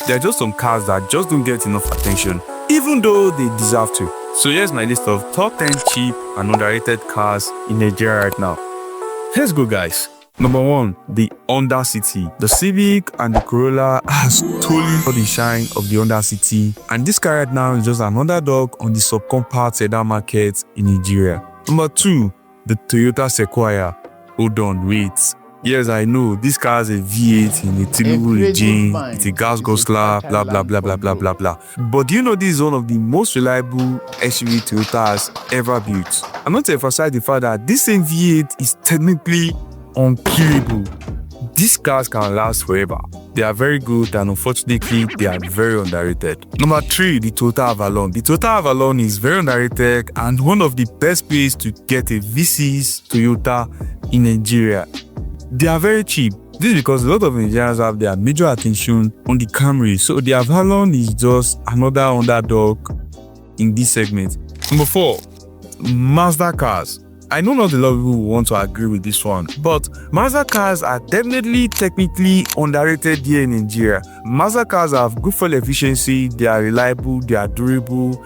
There are just some cars that just don't get enough attention, even though they deserve to. So here's my list of top 10 cheap and underrated cars in Nigeria right now. Let's go, guys. Number 1, the Honda City. The Civic and the Corolla has stolen all the shine of the Honda City, and this car right now is just an underdog on the subcompact sedan market in Nigeria. Number 2, the Toyota Sequoia. Hold on, wait. Yes, I know, this car has a V8 in a Tinubu regime, it's a gas guzzler, blah blah blah blah blah blah blah. But do you know this is one of the most reliable SUV Toyota has ever built? I'm not to emphasize the fact that this same V8 is technically unkillable. These cars can last forever. They are very good, and unfortunately, they are very underrated. Number 3, the Toyota Avalon. The Toyota Avalon is very underrated and one of the best ways to get a V6 Toyota in Nigeria. They are very cheap. This is because a lot of Nigerians have their major attention on the Camry, so the Avalon is just another underdog in this segment. Number 4, Mazda cars. I know not a lot of people want to agree with this one, but Mazda cars are definitely technically underrated here in Nigeria. Mazda cars have good fuel efficiency, they are reliable, they are durable,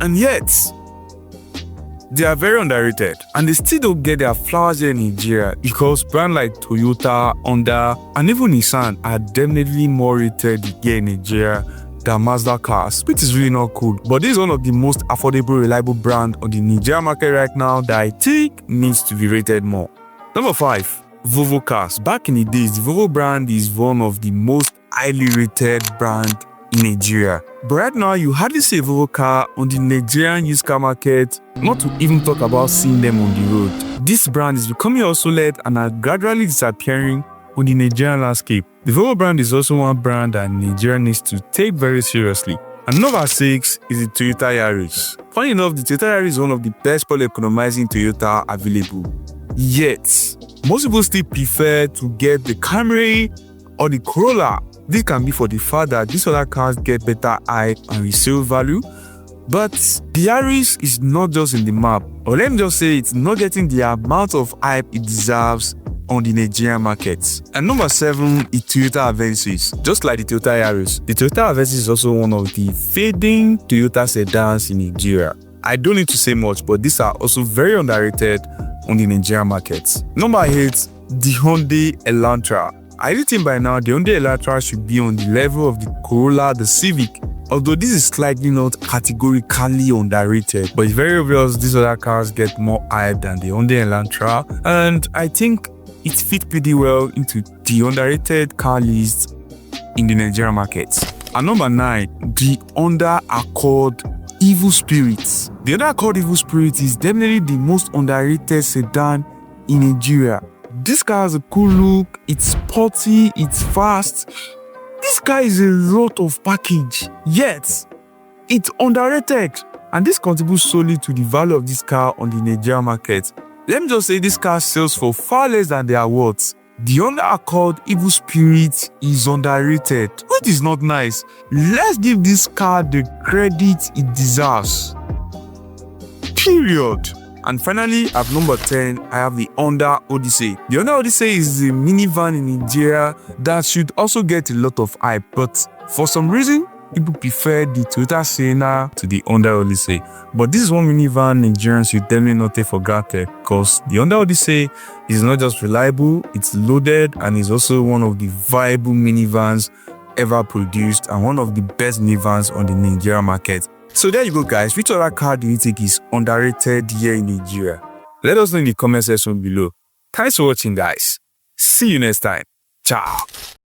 and yet they are very underrated, and they still don't get their flowers here in Nigeria because brands like Toyota, Honda, and even Nissan are definitely more rated here in Nigeria than Mazda cars, which is really not cool. But this is one of the most affordable, reliable brands on the Nigeria market right now that I think needs to be rated more. Number 5, Volvo cars. Back in the days, the Volvo brand is one of the most highly rated brands in Nigeria. But right now, you hardly see a Volvo car on the Nigerian used car market, not to even talk about seeing them on the road. This brand is becoming obsolete and are gradually disappearing on the Nigerian landscape. The Volvo brand is also one brand that Nigeria needs to take very seriously. And number 6 is the Toyota Yaris. Funny enough, the Toyota Yaris is one of the best fuel economizing Toyota available. Yet, most people still prefer to get the Camry or the Corolla. This can be for the fact that these other cars get better hype and resale value. But the Yaris is not just in the map, or let me just say it's not getting the amount of hype it deserves on the Nigerian markets. And number 7 is Toyota Avensis. Just like the Toyota Yaris, the Toyota Avensis is also one of the fading Toyota sedans in Nigeria. I don't need to say much, but these are also very underrated on the Nigerian markets. Number 8, the Hyundai Elantra. I do think by now the Hyundai Elantra should be on the level of the Corolla, the Civic. Although this is slightly not categorically underrated, but it's very obvious these other cars get more hype than the Hyundai Elantra, and I think it fits pretty well into the underrated car list in the Nigerian market. And number 9, the Honda Accord Evil Spirits. The Honda Accord Evil Spirits is definitely the most underrated sedan in Nigeria. This car has a cool look, it's sporty, it's fast. This car is a lot of package, yet it's underrated. And this contributes solely to the value of this car on the Nigerian market. Let me just say this car sells for far less than they are worth. The Honda Accord Evil Spirit is underrated, which is not nice. Let's give this car the credit it deserves. Period. And finally, at number 10, I have the Honda Odyssey. The Honda Odyssey is a minivan in Nigeria that should also get a lot of hype, but for some reason, people prefer the Toyota Sienna to the Honda Odyssey. But this is one minivan Nigerians should definitely not take for granted, because the Honda Odyssey is not just reliable, it's loaded, and is also one of the viable minivans ever produced and one of the best minivans on the Nigerian market. So there you go, guys. Which other car do you think is underrated here in Nigeria? Let us know in the comment section below. Thanks for watching, guys. See you next time. Ciao.